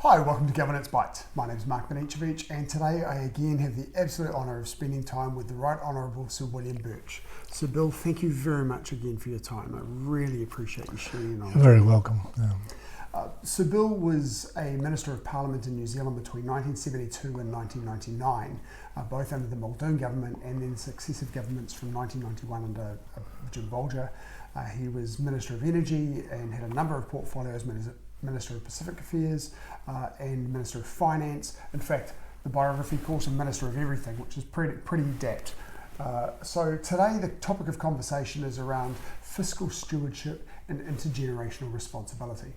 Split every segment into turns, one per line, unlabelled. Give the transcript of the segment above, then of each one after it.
Hi, welcome to Governance Bites. My name is Mark Banicevich, and today I again have the absolute honour of spending time with the Right Honourable Sir William Birch. Sir Bill, thank you very much again for your time. I really appreciate you sharing your knowledge.
You're very welcome. Yeah.
Sir Bill was a Minister of Parliament in New Zealand between 1972 and 1999, both under the Muldoon government and then successive governments from 1991 under Jim Bolger. He was Minister of Energy and had a number of portfolios, Minister of Pacific Affairs and Minister of Finance. In fact, the biography calls him Minister of Everything, which is pretty daft. So today the topic of conversation is around fiscal stewardship and intergenerational responsibility.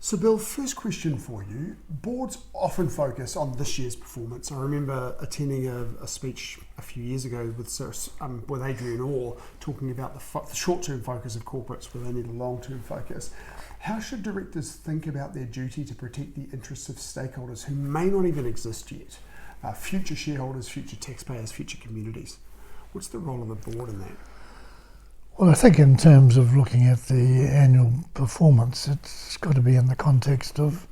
So Bill, first question for you. Boards often focus on this year's performance. I remember attending a speech a few years ago with Adrian Orr talking about the short-term focus of corporates where they need a long-term focus. How should directors think about their duty to protect the interests of stakeholders who may not even exist yet? Future shareholders, future taxpayers, future communities. What's the role of the board in that?
Well, I think in terms of looking at the annual performance, it's got to be in the context of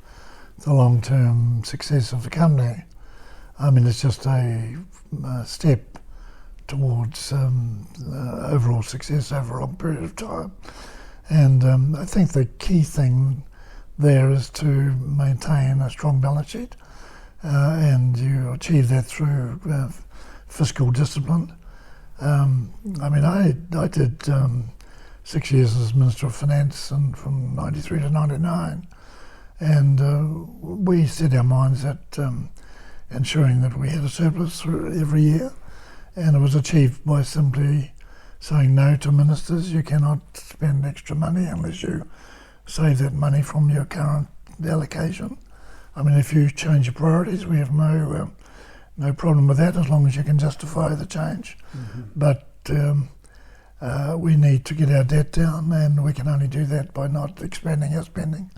the long-term success of the company. I mean, it's just a step towards overall success over a long period of time. And I think the key thing there is to maintain a strong balance sheet, and you achieve that through fiscal discipline. I did 6 years as Minister of Finance and from 93 to 99, and we set our minds at ensuring that we had a surplus every year, and it was achieved by simply saying no to ministers. You cannot spend extra money unless you save that money from your current allocation. I mean, if you change your priorities, we have no problem with that as long as you can justify the change. Mm-hmm. But we need to get our debt down, and we can only do that by not expanding our spending.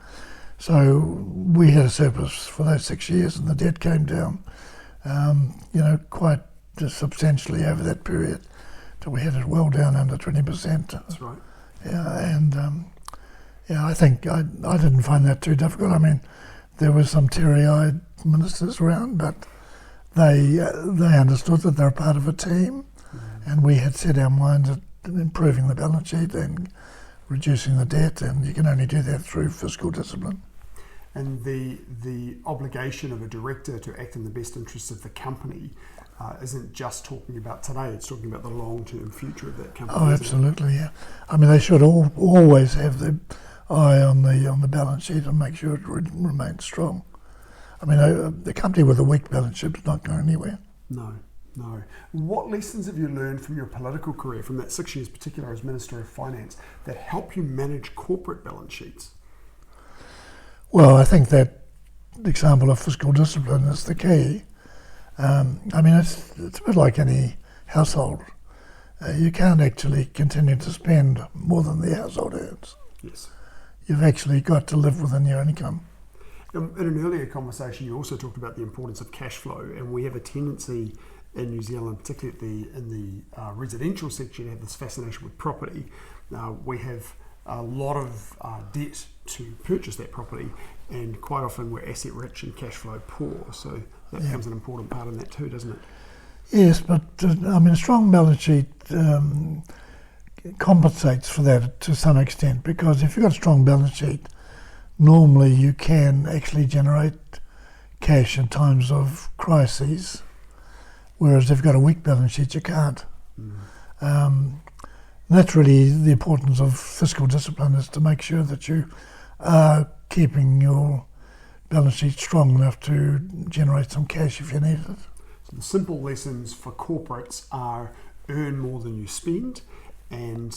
So we had a surplus for those 6 years, and the debt came down, quite substantially over that period, till we had it well down under 20%.
That's right.
Yeah, and I think I didn't find that too difficult. I mean, there were some teary-eyed ministers around, but they understood that they're part of a team, and we had set our minds at improving the balance sheet and reducing the debt, and you can only do that through fiscal discipline.
And the obligation of a director to act in the best interests of the company isn't just talking about today, it's talking about the long-term future of that company.
Oh, absolutely, yeah. I mean, they should always have their eye on the balance sheet and make sure it remains strong. I mean, the company with a weak balance sheet is not going anywhere.
No. What lessons have you learned from your political career, from that 6 years particular as Minister of Finance, that help you manage corporate balance sheets?
Well, I think that example of fiscal discipline is the key. It's a bit like any household. You can't actually continue to spend more than the household earns.
Yes. You've
actually got to live within your income.
In an earlier conversation, you also talked about the importance of cash flow, and we have a tendency in New Zealand, particularly in the residential sector, to have this fascination with property. We have a lot of debt to purchase that property, and quite often we're asset rich and cash flow poor, so that becomes an important part in that too, doesn't it?
Yes, but a strong balance sheet compensates for that to some extent, because if you've got a strong balance sheet, normally you can actually generate cash in times of crises, whereas if you've got a weak balance sheet, you can't. That's really the importance of fiscal discipline, is to make sure that you are keeping your balance sheet strong enough to generate some cash if you need it.
So the simple lessons for corporates are earn more than you spend, and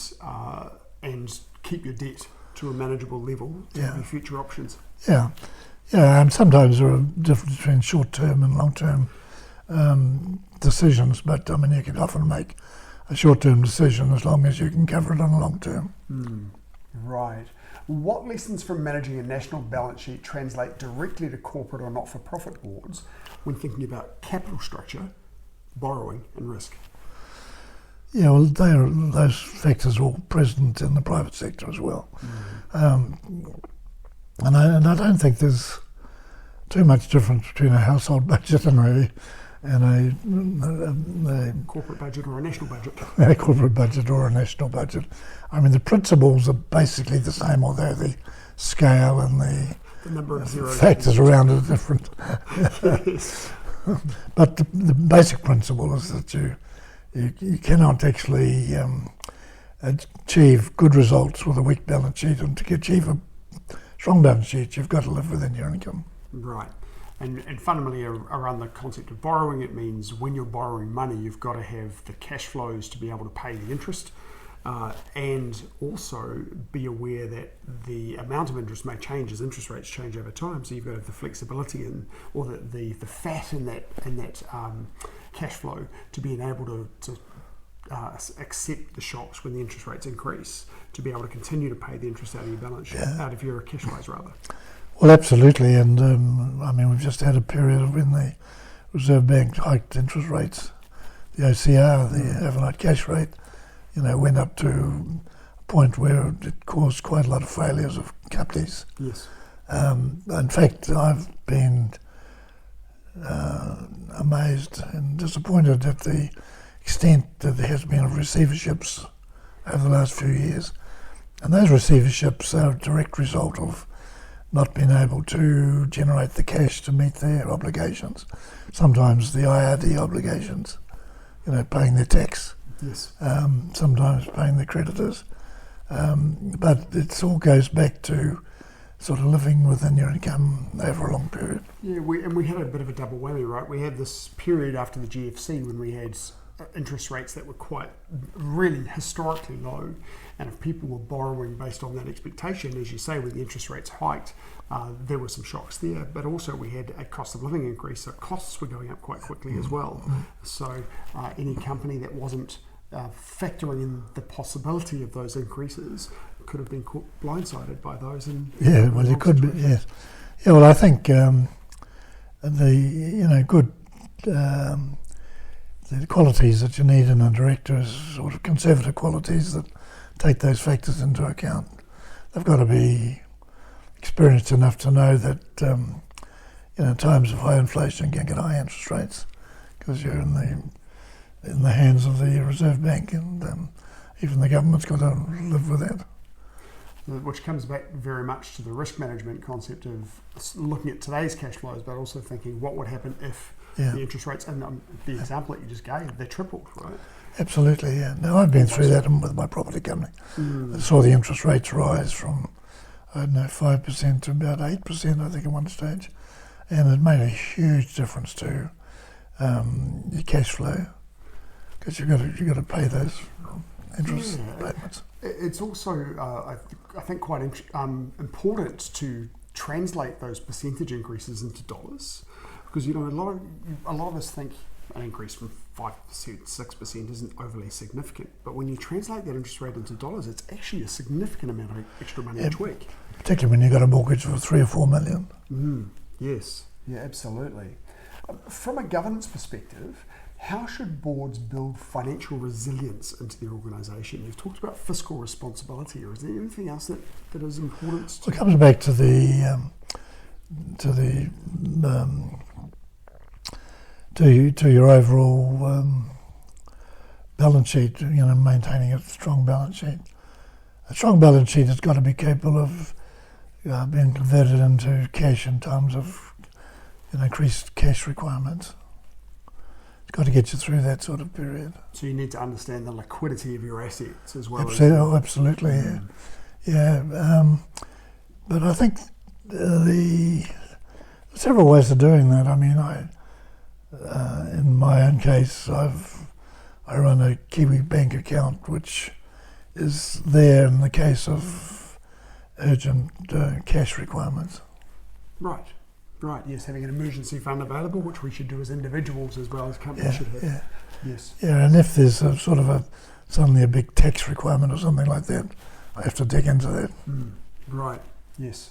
keep your debt to a manageable level to have future options.
Yeah, and sometimes there are differences between short-term and long-term decisions, but you can often make a short-term decision as long as you can cover it on a long-term.
Right. What lessons from managing a national balance sheet translate directly to corporate or not-for-profit boards when thinking about capital structure, borrowing and risk?
Yeah, well, those factors are all present in the private sector as well. And I don't think there's too much difference between a household budget and a
corporate budget or a national budget.
A corporate budget or a national budget. I mean, the principles are basically the same, although the scale and the
number of zeros
factors around it are different.
Yes.
But the basic principle is that you cannot actually achieve good results with a weak balance sheet, and to achieve a strong balance sheet, you've got to live within your income.
Right. And fundamentally around the concept of borrowing, it means when you're borrowing money, you've got to have the cash flows to be able to pay the interest, and also be aware that the amount of interest may change as interest rates change over time. So you've got to have the flexibility or the fat in that cash flow to be able to accept the shocks when the interest rates increase, to be able to continue to pay the interest out of your balance sheet, out of your cash flows rather.
Well, absolutely, and I mean, we've just had a period when the Reserve Bank hiked interest rates. The OCR, the overnight cash rate, went up to a point where it caused quite a lot of failures of companies.
Yes.
In fact, I've been amazed and disappointed at the extent that there has been of receiverships over the last few years. And those receiverships are a direct result of not being able to generate the cash to meet their obligations. Sometimes the IRD obligations, paying their tax.
Yes.
Sometimes paying the creditors. But it all goes back to sort of living within your income over a long period.
Yeah, we had a bit of a double whammy, right? We had this period after the GFC when we had interest rates that were quite really historically low, and if people were borrowing based on that expectation, as you say, when the interest rates hiked, there were some shocks there, but also we had a cost of living increase, so costs were going up quite quickly as well. So any company that wasn't factoring in the possibility of those increases could have been caught blindsided by those.
Well, you could be, yes. Yeah, well, I think the qualities that you need in a director is sort of conservative qualities that take those factors into account. They've got to be experienced enough to know that times of high inflation can get high interest rates because you're in the hands of the Reserve Bank, and even the government's got to live with that.
Which comes back very much to the risk management concept of looking at today's cash flows, but also thinking what would happen if the interest rates, and the example that you just gave, they tripled, right?
Absolutely, yeah. Now, I've been through that with my property company. I saw the interest rates rise from, 5% to about 8%, I think, at one stage. And it made a huge difference to your cash flow, because you've got to pay those interest payments.
It's also, I think, quite important to translate those percentage increases into dollars, because a lot of us think an increase from 5% to 6% isn't overly significant, but when you translate that interest rate into dollars, it's actually a significant amount of extra money each week.
Particularly when you've got a mortgage of 3 or 4 million.
Yes, yeah, absolutely. From a governance perspective, how should boards build financial resilience into their organisation? You've talked about fiscal responsibility, or is there anything else that is important?
Well, it comes back to your overall balance sheet. Maintaining a strong balance sheet. A strong balance sheet has got to be capable of being converted into cash in times of increased cash requirements. Got to get you through that sort of period.
So you need to understand the liquidity of your assets as well.
Absolutely, yeah. But I think the several ways of doing that. I mean, in my own case, I run a Kiwi bank account, which is there in the case of urgent cash requirements.
Right. Yes, having an emergency fund available, which we should do as individuals as well as companies should have.
Yeah.
Yes.
Yeah, and if there's suddenly a big tax requirement or something like that, I have to dig into that.
Right. Yes.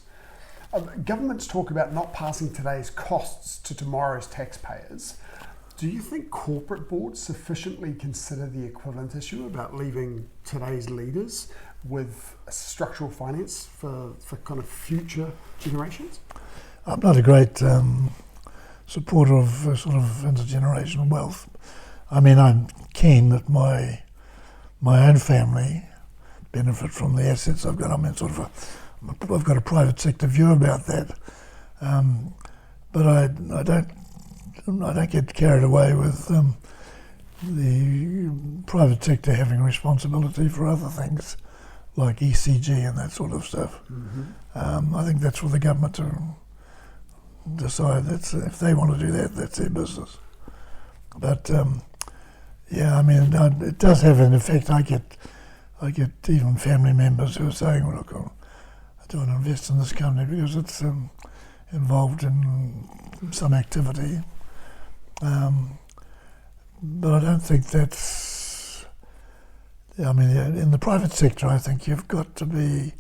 Governments talk about not passing today's costs to tomorrow's taxpayers. Do you think corporate boards sufficiently consider the equivalent issue about leaving today's leaders with structural finance for kind of future generations?
I'm not a great supporter of sort of intergenerational wealth. I mean, I'm keen that my own family benefit from the assets I've got. I mean, I've got a private sector view about that, but I don't get carried away with the private sector having responsibility for other things like ECG and that sort of stuff. Mm-hmm. I think that's for the government to decide. If they want to do that, that's their business. But yeah, I mean, it does have an effect. I get even family members who are saying, "Well, look, I don't want to invest in this company because it's involved in some activity." But I don't think that's. I mean, in the private sector, I think you've got to be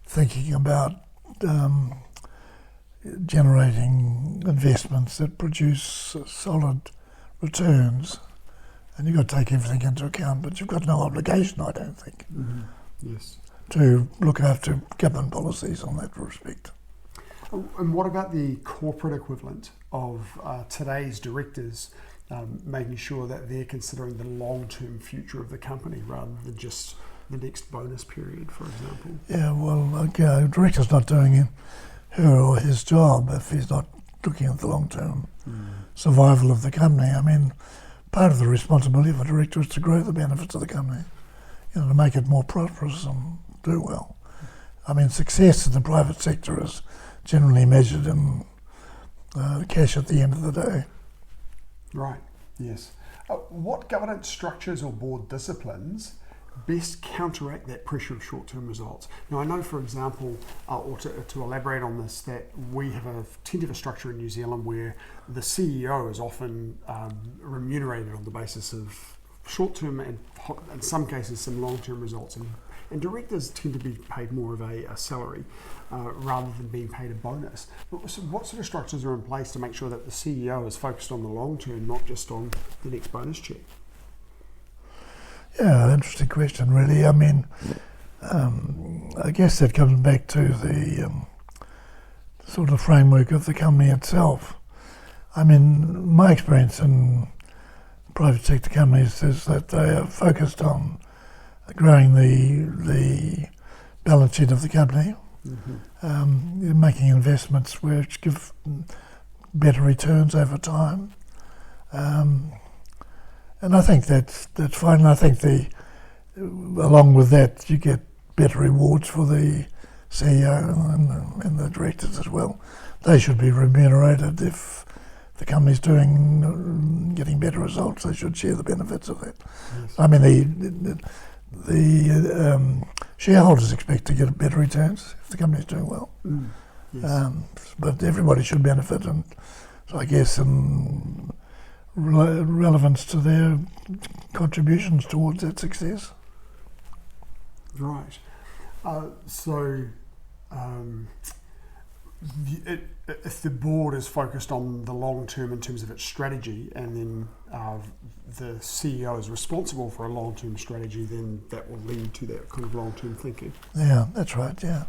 thinking about generating investments that produce solid returns, and you've got to take everything into account. But you've got no obligation, I don't think,
yes,
to look after government policies on that respect.
And what about the corporate equivalent of today's directors making sure that they're considering the long-term future of the company rather than just the next bonus period, for example?
Yeah, well, a director's not doing her or his job if he's not looking at the long-term survival of the company. I mean, part of the responsibility of a director is to grow the benefits of the company, to make it more prosperous and do well. I mean, success in the private sector is generally measured in cash at the end of the day.
Right, yes. What governance structures or board disciplines best counteract that pressure of short-term results? Now, I know, for example, or to elaborate on this, that we tend to have a structure in New Zealand where the CEO is often remunerated on the basis of short-term and, in some cases, some long-term results. And directors tend to be paid more of a salary rather than being paid a bonus. So what sort of structures are in place to make sure that the CEO is focused on the long term, not just on the next bonus check?
Yeah, interesting question, really. I mean, I guess that comes back to the sort of framework of the company itself. I mean, my experience in private sector companies is that they are focused on growing the balance sheet of the company, making investments which give better returns over time, and I think that's fine. And I think along with that, you get better rewards for the CEO and the directors as well. They should be remunerated if the company's getting better results. They should share the benefits of that. Yes. I mean, the shareholders expect to get better returns if the company's doing well. Yes. But everybody should benefit, and so I guess in relevance to their contributions towards that success.
Right. If the board is focused on the long term in terms of its strategy, and then the CEO is responsible for a long term strategy, then that will lead to that kind of long term thinking.
Yeah, that's right. Yeah.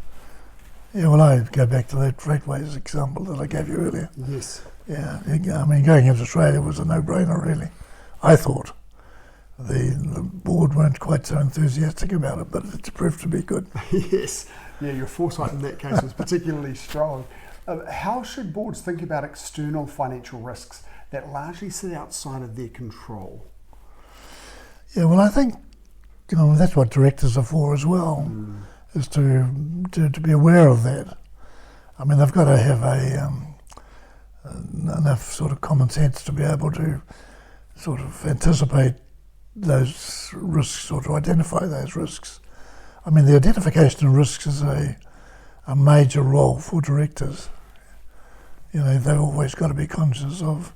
Yeah. Well, I go back to that Freightways example that I gave you earlier.
Yes.
Yeah. I mean, going into Australia was a no-brainer, really. I thought the board weren't quite so enthusiastic about it, but it's proved to be good.
Yes. Yeah. Your foresight in that case was particularly strong. How should boards think about external financial risks that largely sit outside of their control?
Yeah, well, I think that's what directors are for as well, is to be aware of that. I mean, they've got to have enough sort of common sense to be able to sort of anticipate those risks or to identify those risks. I mean, the identification of risks is a major role for directors. They've always got to be conscious of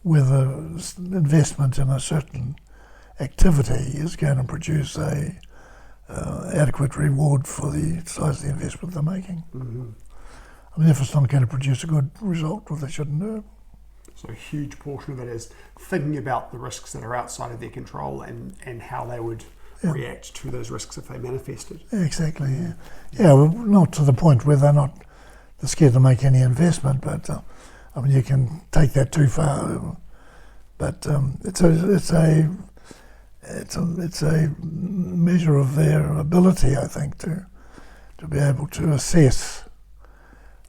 whether investment in a certain activity is going to produce a adequate reward for the size of the investment they're making. Mm-hmm. I mean, if it's not going to produce a good result, well, they shouldn't do it.
So a huge portion of it is thinking about the risks that are outside of their control and how they would react to those risks if they manifested.
Exactly, yeah. Yeah, well, not to the point where they're scared to make any investment, but I mean, you can take that too far. But it's a measure of their ability, I think, to be able to assess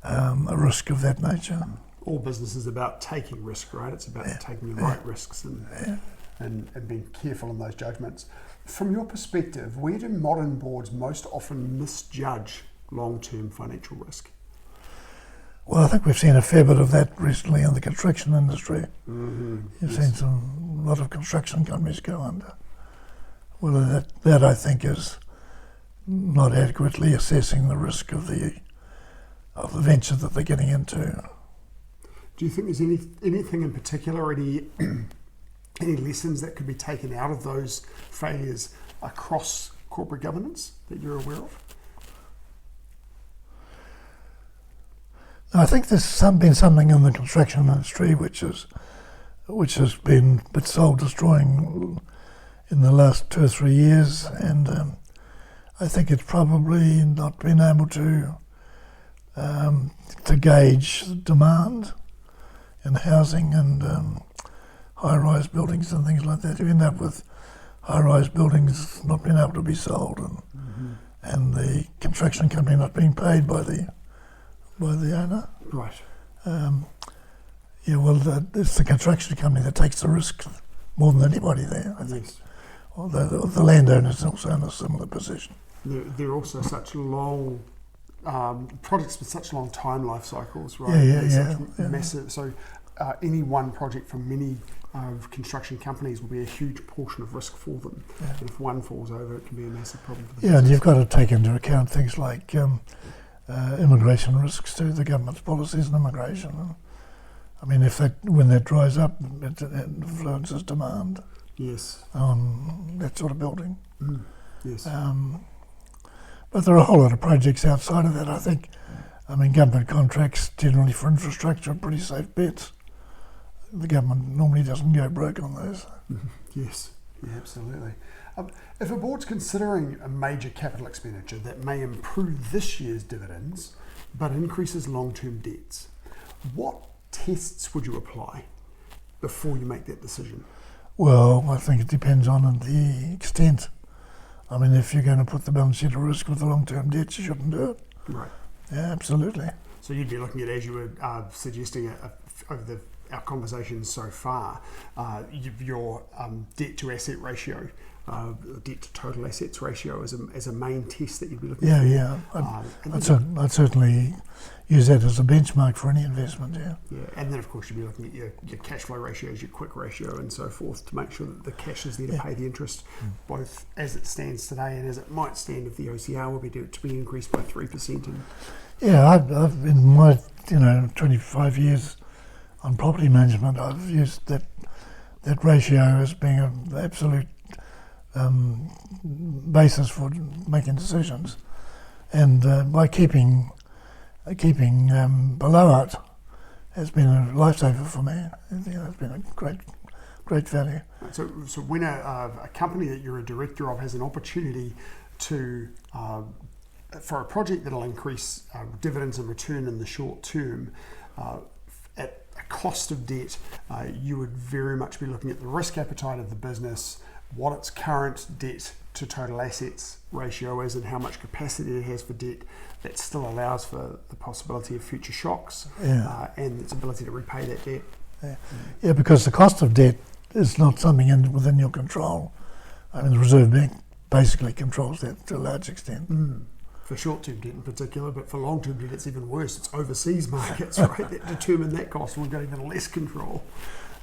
a risk of that nature.
All business is about taking risk, right? It's about taking the right risks and being careful in those judgments. From your perspective, where do modern boards most often misjudge long-term financial risk?
Well, I think we've seen a fair bit of that recently in the construction industry.
Mm-hmm.
You've seen a lot of construction companies go under. Well, that I think is not adequately assessing the risk of the venture that they're getting into.
Do you think there's anything in particular, any lessons that could be taken out of those failures across corporate governance that you're aware of?
I think there's been something in the construction industry which has been a bit soul-destroying in the last 2 or 3 years, and I think it's probably not been able to gauge demand in housing and high-rise buildings and things like that. You end up with high-rise buildings not being able to be sold, and the construction company not being paid by the owner.
Right.
It's the construction company that takes the risk more than anybody there, I think.
Yes.
Although the landowner's also in a similar position.
They're also such long projects with such long time life cycles, right?
Yeah.
Massive. So any one project from many construction companies will be a huge portion of risk for them. Yeah. And if one falls over, it can be a massive problem for the business.
And you've got to take into account things like immigration risks to the government's policies on immigration. I mean, when that dries up, it influences demand.
Yes.
On that sort of building.
Yes.
But there are a whole lot of projects outside of that, I think. I mean, government contracts generally for infrastructure are pretty safe bets. The government normally doesn't go broke on those.
Yes, yeah, absolutely. If a board's considering a major capital expenditure that may improve this year's dividends but increases long-term debts, what tests would you apply before you make that decision?
Well, I think it depends on the extent. I mean, if you're going to put the balance sheet at risk with the long-term debts, you shouldn't do it.
Right.
Yeah, absolutely.
So you'd be looking at, as you were suggesting over our conversations so far, your debt to asset ratio, debt to total assets ratio as a main test that you'd be looking at.
Yeah. I'd certainly use that as a benchmark for any investment, yeah.
Yeah, and then of course you'd be looking at your cash flow ratios, your quick ratio and so forth to make sure that the cash is there to pay the interest, both as it stands today and as it might stand if the OCR will be to be increased by 3%.
I've in my 25 years on property management, I've used that ratio as being an absolute basis for making decisions, and by keeping below it has been a lifesaver for me. It's been a great value.
So when a company that you're a director of has an opportunity to for a project that'll increase dividends and return in the short term at a cost of debt, you would very much be looking at the risk appetite of the business, what its current debt to total assets ratio is, and how much capacity it has for debt that still allows for the possibility of future shocks, and its ability to repay that debt.
Yeah, because the cost of debt is not something within your control. I mean, the Reserve Bank basically controls that to a large extent.
For short-term debt in particular, but for long-term debt it's even worse. It's overseas markets, right, that determine that cost. We've got even less control.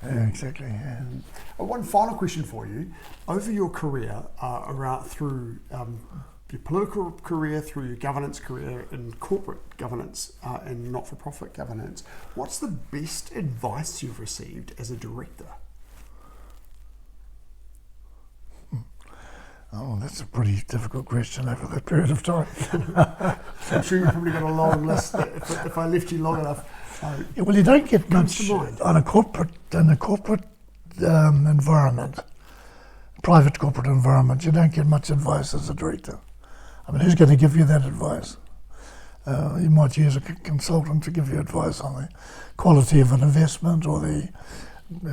Yeah, exactly. Yeah.
One final question for you. Over your career, through your political career, through your governance career in corporate governance and not-for-profit governance, what's the best advice you've received as a director?
Oh, that's a pretty difficult question over that period of time.
I'm sure you've probably got a long list if I left you long enough. So,
Yeah, well, you don't get
comes
much
to mind.
in a corporate environment, private corporate environment. You don't get much advice as a director. I mean, who's going to give you that advice? You might use a consultant to give you advice on the quality of an investment or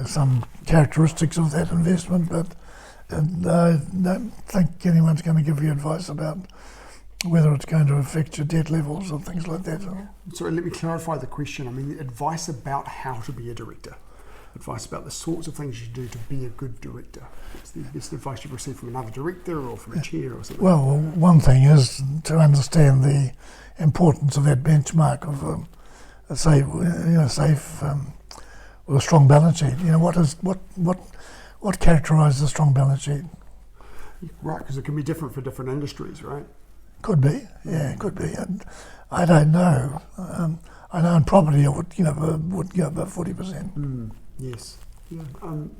some characteristics of that investment, but I don't think anyone's going to give you advice about whether it's going to affect your debt levels or things like that.
So let me clarify the question. I mean, advice about how to be a director. Advice about the sorts of things you do to be a good director. What's the best advice you've received from another director or from a chair or something?
Well, one thing is to understand the importance of that benchmark of a safe, with a strong balance sheet. What characterises a strong balance sheet?
Right, because it can be different for different industries, right?
Could be, yeah, it could be. And I don't know. I know in property it would go about 40%.
Yes. Yeah.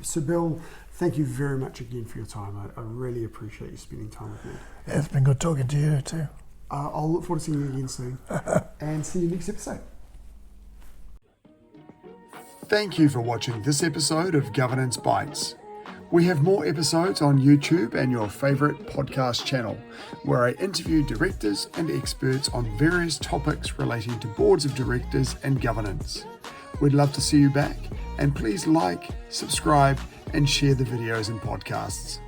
Sir Bill, thank you very much again for your time. I really appreciate you spending time with me.
Yeah, it's been good talking to you too.
I'll look forward to seeing you again soon. And see you next episode. Thank you for watching this episode of Governance Bites. We have more episodes on YouTube and your favourite podcast channel, where I interview directors and experts on various topics relating to boards of directors and governance. We'd love to see you back, and please like, subscribe, and share the videos and podcasts.